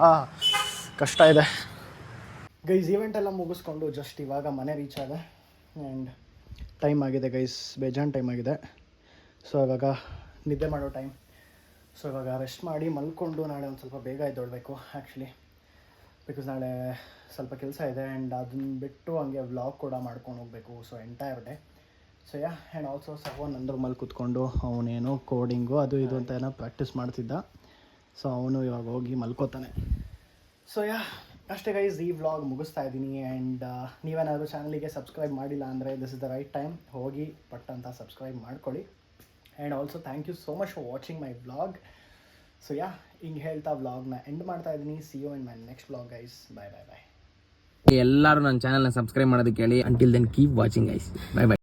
ಕಷ್ಟ ಇದೆ ಗೈಸ್. ಈವೆಂಟ್ ಎಲ್ಲ ಮುಗಿಸ್ಕೊಂಡು ಜಸ್ಟ್ ಇವಾಗ ಮನೆ ರೀಚ್ ಆದೆ ಆ್ಯಂಡ್ ಟೈಮ್ ಆಗಿದೆ ಗೈಸ್, ಬೇಜಾನ್ ಟೈಮ್ ಆಗಿದೆ. ಸೊ ಇವಾಗ ನಿದ್ದೆ ಮಾಡೋ ಟೈಮ್. ಸೊ ಇವಾಗ ರೆಸ್ಟ್ ಮಾಡಿ ಮಲ್ಕೊಂಡು ನಾಳೆ ಒಂದು ಸ್ವಲ್ಪ ಬೇಗ ಎದ್ದೊಳ್ಬೇಕು ಆ್ಯಕ್ಚುಲಿ, ಬಿಕಾಸ್ ನಾಳೆ ಸ್ವಲ್ಪ ಕೆಲಸ ಇದೆ ಆ್ಯಂಡ್ ಅದನ್ನ ಬಿಟ್ಟು ಹಂಗೆ ವ್ಲಾಗ್ ಕೂಡ ಮಾಡ್ಕೊಂಡು ಹೋಗಬೇಕು. So entire day. So and also ಸಹೋನ್ ಅಂದ್ರ ಮೇಲೆ ಕೂತ್ಕೊಂಡು ಅವನೇನೋ ಕೋಡಿಂಗು ಅದು ಇದು ಅಂತ ಏನೋ ಪ್ರಾಕ್ಟೀಸ್ ಮಾಡ್ತಿದ್ದ. ಸೊ ಅವನು ಇವಾಗ ಹೋಗಿ ಮಲ್ಕೋತಾನೆ. ಸೊ ಅಷ್ಟೇ ಗೈಸ್, ಈ ವ್ಲಾಗ್ ಮುಗಿಸ್ತಾ ಇದ್ದೀನಿ. ಆ್ಯಂಡ್ ನೀವೇನಾದರೂ ಚಾನಲಿಗೆ ಸಬ್ಸ್ಕ್ರೈಬ್ ಮಾಡಿಲ್ಲ ಅಂದರೆ this is the right time, ಹೋಗಿ ಪಟ್ ಅಂತ ಸಬ್ಸ್ಕ್ರೈಬ್ ಮಾಡ್ಕೊಳ್ಳಿ. And also thank you so much for watching my vlog. So ಹಿಂಗೆ ಹೇಳ್ತಾ ವ್ಲಾಗ್ನ ಎಂಡ್ ಮಾಡ್ತಾ ಇದ್ದೀನಿ. See you in my next vlog guys. Bye bye bye. ಎಲ್ಲರೂ ನನ್ನ ಚಾನಲ್ನ ಸಬ್ಸ್ಕ್ರೈಬ್ ಮಾಡೋದಕ್ಕೆ ಹೇಳಿ. Until then keep watching guys. Bye by.